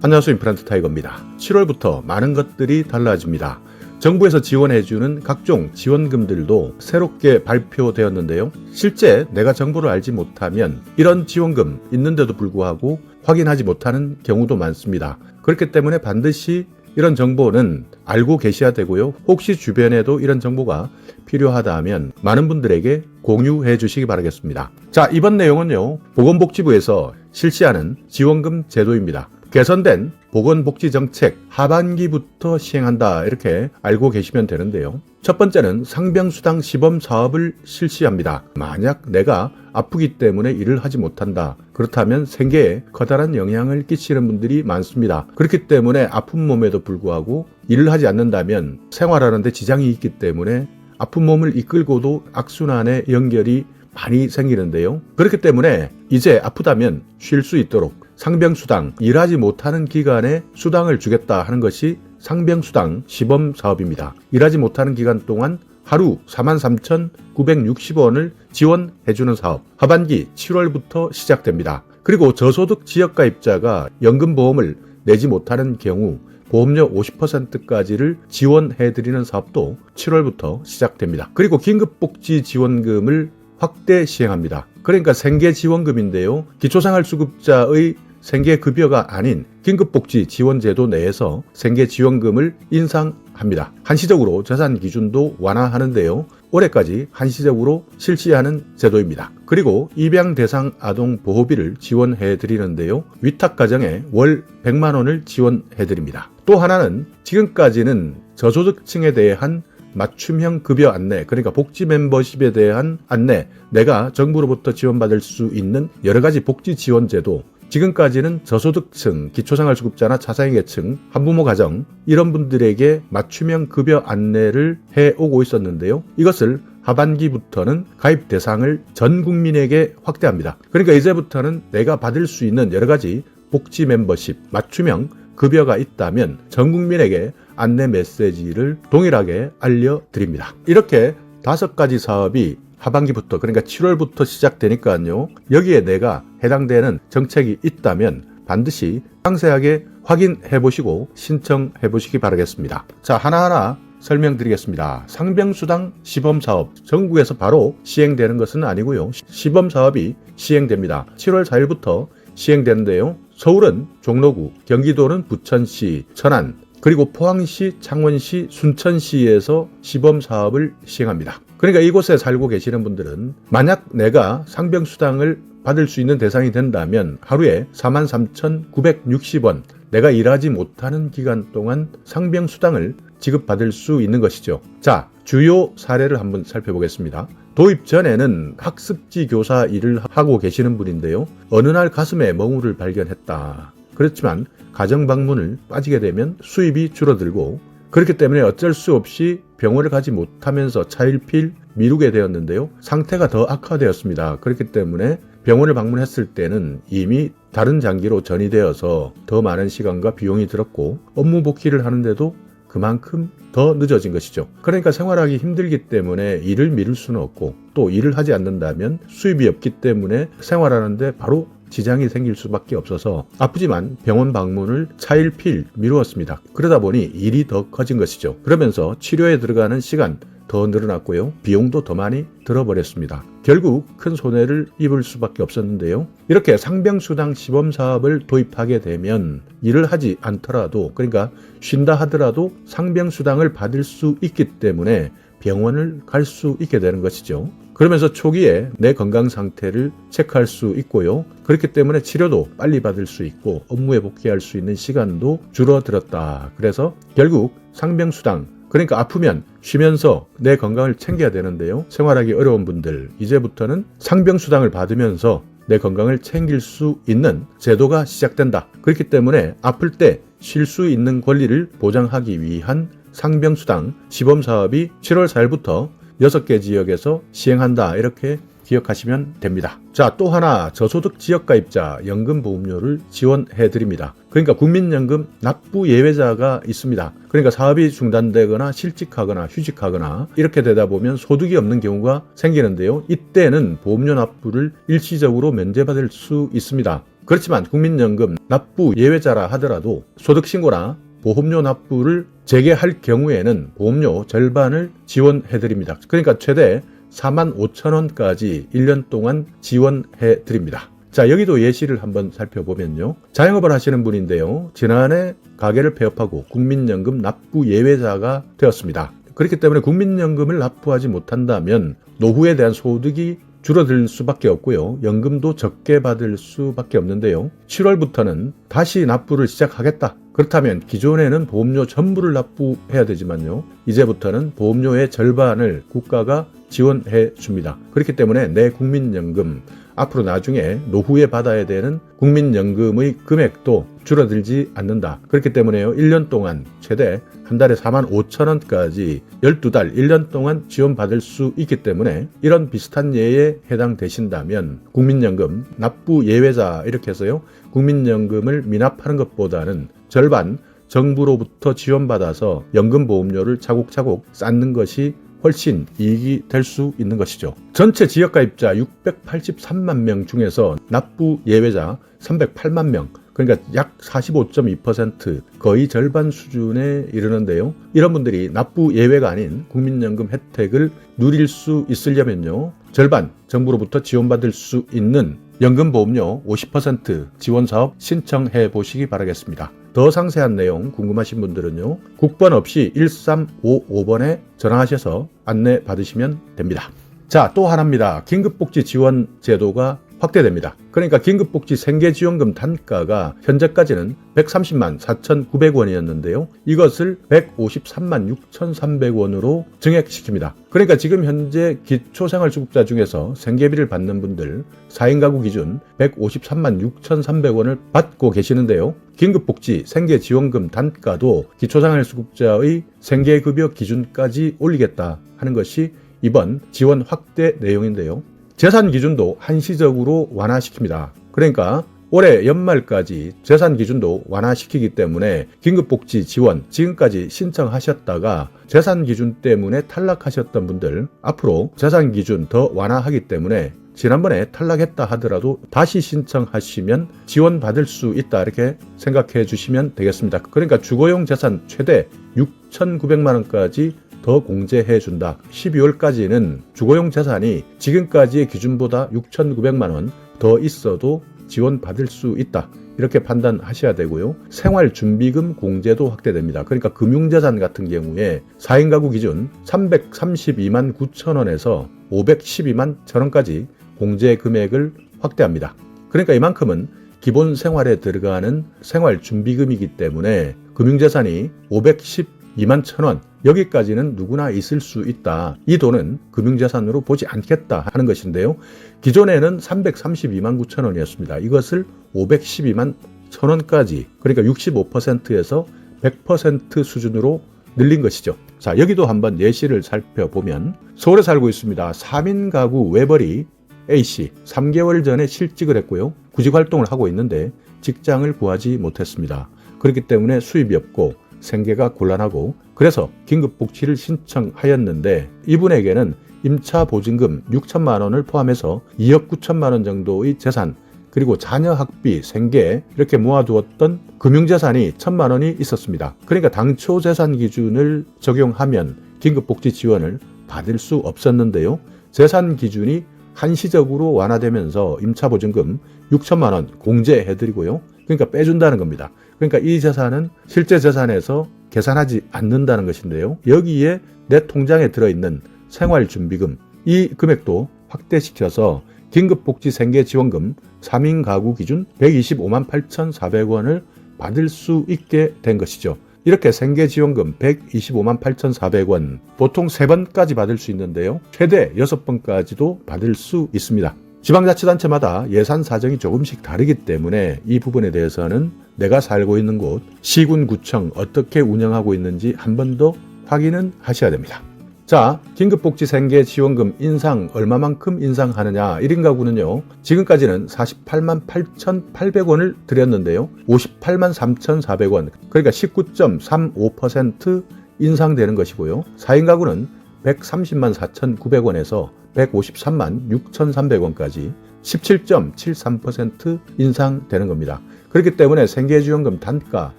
안녕하세요. 임플란트 타이거입니다. 7월부터 많은 것들이 달라집니다. 정부에서 지원해주는 각종 지원금들도 새롭게 발표되었는데요. 실제 내가 정보를 알지 못하면 이런 지원금 있는데도 불구하고 확인하지 못하는 경우도 많습니다. 그렇기 때문에 반드시 이런 정보는 알고 계셔야 되고요. 혹시 주변에도 이런 정보가 필요하다면 많은 분들에게 공유해 주시기 바라겠습니다. 자, 이번 내용은요, 보건복지부에서 실시하는 지원금 제도입니다. 개선된 보건복지정책 하반기부터 시행한다, 이렇게 알고 계시면 되는데요. 첫 번째는 상병수당 시범사업을 실시합니다. 만약 내가 아프기 때문에 일을 하지 못한다, 그렇다면 생계에 커다란 영향을 끼치는 분들이 많습니다. 그렇기 때문에 아픈 몸에도 불구하고 일을 하지 않는다면 생활하는 데 지장이 있기 때문에 아픈 몸을 이끌고도 악순환의 연결이 많이 생기는데요. 그렇기 때문에 이제 아프다면 쉴 수 있도록 상병수당, 일하지 못하는 기간에 수당을 주겠다 하는 것이 상병수당 시범사업입니다. 일하지 못하는 기간 동안 하루 43,960원을 지원해주는 사업, 하반기 7월부터 시작됩니다. 그리고 저소득 지역가입자가 연금보험을 내지 못하는 경우 보험료 50%까지를 지원해드리는 사업도 7월부터 시작됩니다. 그리고 긴급복지지원금을 확대 시행합니다. 그러니까 생계지원금인데요. 기초생활수급자의 생계급여가 아닌 긴급복지지원제도 내에서 생계지원금을 인상합니다. 한시적으로 재산기준도 완화하는데요. 올해까지 한시적으로 실시하는 제도입니다. 그리고 입양대상 아동 보호비를 지원해드리는데요. 위탁가정에 월 100만 원을 지원해드립니다. 또 하나는 지금까지는 저소득층에 대한 맞춤형 급여 안내, 그러니까 복지 멤버십에 대한 안내, 내가 정부로부터 지원받을 수 있는 여러 가지 복지 지원 제도, 지금까지는 저소득층, 기초생활수급자나 차상위계층, 한부모 가정 이런 분들에게 맞춤형 급여 안내를 해오고 있었는데요. 이것을 하반기부터는 가입 대상을 전 국민에게 확대합니다. 그러니까 이제부터는 내가 받을 수 있는 여러 가지 복지 멤버십, 맞춤형 급여가 있다면 전 국민에게 안내 메시지를 동일하게 알려드립니다. 이렇게 5가지 사업이 하반기부터, 그러니까 7월부터 시작되니까요. 여기에 내가 해당되는 정책이 있다면 반드시 상세하게 확인해 보시고 신청해 보시기 바라겠습니다. 자, 하나하나 설명드리겠습니다. 상병수당 시범사업, 전국에서 바로 시행되는 것은 아니고요. 시범사업이 시행됩니다. 7월 4일부터 시행되는데요. 서울은 종로구, 경기도는 부천시, 천안, 그리고 포항시, 창원시, 순천시에서 시범사업을 시행합니다. 그러니까 이곳에 살고 계시는 분들은 만약 내가 상병수당을 받을 수 있는 대상이 된다면 하루에 43,960원, 내가 일하지 못하는 기간 동안 상병수당을 지급받을 수 있는 것이죠. 자, 주요 사례를 한번 살펴보겠습니다. 도입 전에는 학습지 교사 일을 하고 계시는 분인데요. 어느 날 가슴에 멍울을 발견했다. 그렇지만 가정 방문을 빠지게 되면 수입이 줄어들고, 그렇기 때문에 어쩔 수 없이 병원을 가지 못하면서 차일피일 미루게 되었는데요. 상태가 더 악화되었습니다. 그렇기 때문에 병원을 방문했을 때는 이미 다른 장기로 전이되어서 더 많은 시간과 비용이 들었고 업무 복귀를 하는데도 그만큼 더 늦어진 것이죠. 그러니까 생활하기 힘들기 때문에 일을 미룰 수는 없고, 또 일을 하지 않는다면 수입이 없기 때문에 생활하는데 바로 지장이 생길 수밖에 없어서 아프지만 병원 방문을 차일피일 미루었습니다. 그러다 보니 일이 더 커진 것이죠. 그러면서 치료에 들어가는 시간 더 늘어났고요. 비용도 더 많이 들어버렸습니다. 결국 큰 손해를 입을 수밖에 없었는데요. 이렇게 상병수당 시범사업을 도입하게 되면 일을 하지 않더라도, 그러니까 쉰다 하더라도 상병수당을 받을 수 있기 때문에 병원을 갈 수 있게 되는 것이죠. 그러면서 초기에 내 건강 상태를 체크할 수 있고요. 그렇기 때문에 치료도 빨리 받을 수 있고 업무에 복귀할 수 있는 시간도 줄어들었다. 그래서 결국 상병수당, 그러니까 아프면 쉬면서 내 건강을 챙겨야 되는데요. 생활하기 어려운 분들, 이제부터는 상병수당을 받으면서 내 건강을 챙길 수 있는 제도가 시작된다. 그렇기 때문에 아플 때 쉴 수 있는 권리를 보장하기 위한 상병수당 시범사업이 7월 4일부터 6개 지역에서 시행한다, 이렇게 기억하시면 됩니다. 자, 또 하나, 저소득 지역가입자 연금보험료를 지원해드립니다. 그러니까 국민연금 납부 예외자가 있습니다. 그러니까 사업이 중단되거나 실직하거나 휴직하거나 이렇게 되다 보면 소득이 없는 경우가 생기는데요. 이때는 보험료 납부를 일시적으로 면제받을 수 있습니다. 그렇지만 국민연금 납부 예외자라 하더라도 소득신고나 보험료 납부를 재개할 경우에는 보험료 절반을 지원해드립니다. 그러니까 최대 45,000원까지 1년 동안 지원해드립니다. 자, 여기도 예시를 한번 살펴보면요. 자영업을 하시는 분인데요. 지난해 가게를 폐업하고 국민연금 납부 예외자가 되었습니다. 그렇기 때문에 국민연금을 납부하지 못한다면 노후에 대한 소득이 줄어들 수밖에 없고요. 연금도 적게 받을 수밖에 없는데요. 7월부터는 다시 납부를 시작하겠다. 그렇다면 기존에는 보험료 전부를 납부해야 되지만요. 이제부터는 보험료의 절반을 국가가 지원해 줍니다. 그렇기 때문에 내 국민연금, 앞으로 나중에 노후에 받아야 되는 국민연금의 금액도 줄어들지 않는다. 그렇기 때문에요. 1년 동안 최대 한 달에 45,000원까지 12달 1년 동안 지원받을 수 있기 때문에 이런 비슷한 예에 해당되신다면 국민연금 납부 예외자 이렇게 해서요. 국민연금을 미납하는 것보다는 절반 정부로부터 지원받아서 연금보험료를 차곡차곡 쌓는 것이 훨씬 이익이 될 수 있는 것이죠. 전체 지역가입자 683만 명 중에서 납부 예외자 308만 명, 그러니까 약 45.2%, 거의 절반 수준에 이르는데요. 이런 분들이 납부 예외가 아닌 국민연금 혜택을 누릴 수 있으려면요. 절반 정부로부터 지원받을 수 있는 연금보험료 50% 지원사업 신청해 보시기 바라겠습니다. 더 상세한 내용 궁금하신 분들은요. 국번 없이 1355번에 전화하셔서 안내 받으시면 됩니다. 자, 또 하나입니다. 긴급복지 지원 제도가 확대됩니다. 그러니까 긴급복지 생계지원금 단가가 현재까지는 130만 4,900원이었는데요. 이것을 153만 6,300원으로 증액시킵니다. 그러니까 지금 현재 기초생활수급자 중에서 생계비를 받는 분들 4인 가구 기준 153만 6,300원을 받고 계시는데요. 긴급복지 생계지원금 단가도 기초생활수급자의 생계급여 기준까지 올리겠다 하는 것이 이번 지원 확대 내용인데요. 재산 기준도 한시적으로 완화시킵니다. 그러니까 올해 연말까지 재산 기준도 완화시키기 때문에 긴급복지 지원 지금까지 신청하셨다가 재산 기준 때문에 탈락하셨던 분들 앞으로 재산 기준 더 완화하기 때문에 지난번에 탈락했다 하더라도 다시 신청하시면 지원받을 수 있다 이렇게 생각해 주시면 되겠습니다. 그러니까 주거용 재산 최대 6,900만 원까지 더 공제해 준다. 12월까지는 주거용 재산이 지금까지의 기준보다 6,900만 원 더 있어도 지원받을 수 있다. 이렇게 판단하셔야 되고요. 생활준비금 공제도 확대됩니다. 그러니까 금융재산 같은 경우에 4인 가구 기준 332만 9천 원에서 512만 1천 원까지 공제 금액을 확대합니다. 그러니까 이만큼은 기본 생활에 들어가는 생활준비금이기 때문에 금융재산이 512만 1천 원 여기까지는 누구나 있을 수 있다. 이 돈은 금융자산으로 보지 않겠다 하는 것인데요. 기존에는 332만 9천 원이었습니다. 이것을 512만 1천 원까지 그러니까 65%에서 100% 수준으로 늘린 것이죠. 자, 여기도 한번 예시를 살펴보면 서울에 살고 있습니다. 3인 가구 외벌이 A씨 3개월 전에 실직을 했고요. 구직활동을 하고 있는데 직장을 구하지 못했습니다. 그렇기 때문에 수입이 없고 생계가 곤란하고 그래서 긴급복지를 신청하였는데 이분에게는 임차보증금 6천만 원을 포함해서 2억 9천만 원 정도의 재산 그리고 자녀 학비, 생계 이렇게 모아두었던 금융재산이 1천만 원이 있었습니다. 그러니까 당초 재산 기준을 적용하면 긴급복지 지원을 받을 수 없었는데요. 재산 기준이 한시적으로 완화되면서 임차보증금 6천만 원 공제해드리고요. 그러니까 빼준다는 겁니다. 그러니까 이 재산은 실제 재산에서 계산하지 않는다는 것인데요. 여기에 내 통장에 들어있는 생활준비금 이 금액도 확대시켜서 긴급복지 생계지원금 3인 가구 기준 125만 8,400원을 받을 수 있게 된 것이죠. 이렇게 생계지원금 125만 8,400원 보통 3번까지 받을 수 있는데요. 최대 6번까지도 받을 수 있습니다. 지방자치단체마다 예산 사정이 조금씩 다르기 때문에 이 부분에 대해서는 내가 살고 있는 곳, 시군, 구청 어떻게 운영하고 있는지 한 번 더 확인은 하셔야 됩니다. 자, 긴급복지 생계지원금 인상 얼마만큼 인상하느냐 1인 가구는요. 지금까지는 48만 8,800원을 드렸는데요. 58만 3,400원 그러니까 19.35% 인상되는 것이고요. 4인 가구는 130만 4,900원에서 153만 6,300원까지 17.73% 인상되는 겁니다. 그렇기 때문에 생계지원금 단가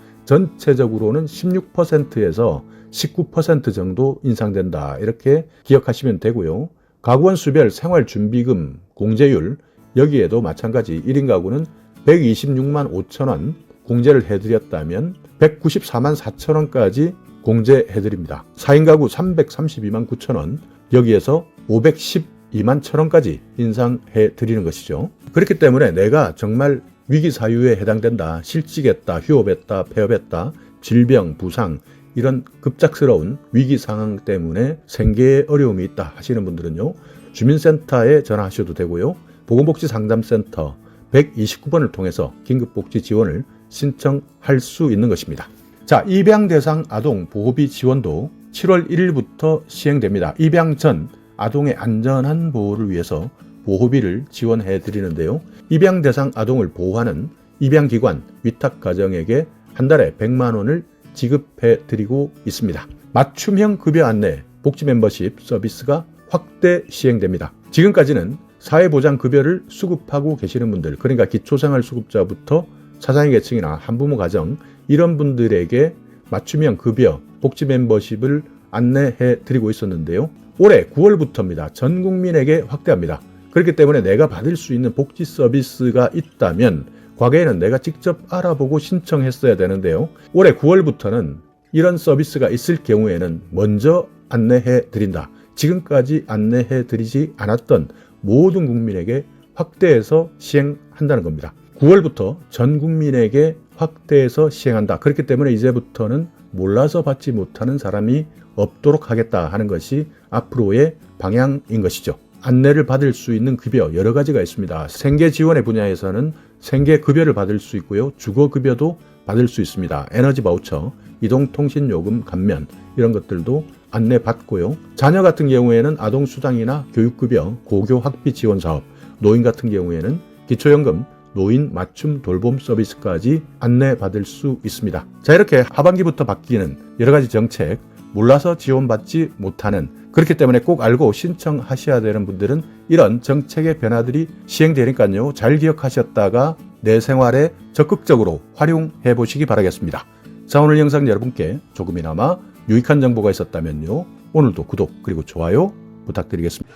전체적으로는 16%에서 19% 정도 인상된다. 이렇게 기억하시면 되고요. 가구원 수별 생활준비금 공제율 여기에도 마찬가지 1인 가구는 126만 5천 원 공제를 해드렸다면 194만 4천 원까지 공제해드립니다. 4인 가구 332만 9천 원 여기에서 512만 1천 원까지 인상해드리는 것이죠. 그렇기 때문에 내가 정말 위기 사유에 해당된다, 실직했다, 휴업했다, 폐업했다, 질병, 부상 이런 급작스러운 위기 상황 때문에 생계에 어려움이 있다 하시는 분들은요, 주민센터에 전화하셔도 되고요, 보건복지상담센터 129번을 통해서 긴급복지 지원을 신청할 수 있는 것입니다. 자, 입양 대상 아동 보호비 지원도 7월 1일부터 시행됩니다. 입양 전 아동의 안전한 보호를 위해서 보호비를 지원해 드리는데요. 입양 대상 아동을 보호하는 입양기관 위탁가정에게 한 달에 100만 원을 지급해 드리고 있습니다. 맞춤형 급여 안내 복지 멤버십 서비스가 확대 시행됩니다. 지금까지는 사회보장급여를 수급하고 계시는 분들, 그러니까 기초생활수급자부터 차상위 계층이나 한부모 가정 이런 분들에게 맞춤형 급여 복지 멤버십을 안내해 드리고 있었는데요. 올해 9월부터입니다. 전 국민에게 확대합니다. 그렇기 때문에 내가 받을 수 있는 복지 서비스가 있다면 과거에는 내가 직접 알아보고 신청했어야 되는데요. 올해 9월부터는 이런 서비스가 있을 경우에는 먼저 안내해 드린다. 지금까지 안내해 드리지 않았던 모든 국민에게 확대해서 시행한다는 겁니다. 9월부터 전 국민에게 확대해서 시행한다. 그렇기 때문에 이제부터는 몰라서 받지 못하는 사람이 없도록 하겠다 하는 것이 앞으로의 방향인 것이죠. 안내를 받을 수 있는 급여 여러 가지가 있습니다. 생계지원의 분야에서는 생계급여를 받을 수 있고요. 주거급여도 받을 수 있습니다. 에너지 바우처, 이동통신요금 감면 이런 것들도 안내받고요. 자녀 같은 경우에는 아동수당이나 교육급여, 고교 학비 지원 사업, 노인 같은 경우에는 기초연금, 노인 맞춤 돌봄 서비스까지 안내받을 수 있습니다. 자, 이렇게 하반기부터 바뀌는 여러 가지 정책, 몰라서 지원받지 못하는, 그렇기 때문에 꼭 알고 신청하셔야 되는 분들은 이런 정책의 변화들이 시행되니까요, 잘 기억하셨다가 내 생활에 적극적으로 활용해 보시기 바라겠습니다. 자, 오늘 영상 여러분께 조금이나마 유익한 정보가 있었다면요, 오늘도 구독 그리고 좋아요 부탁드리겠습니다.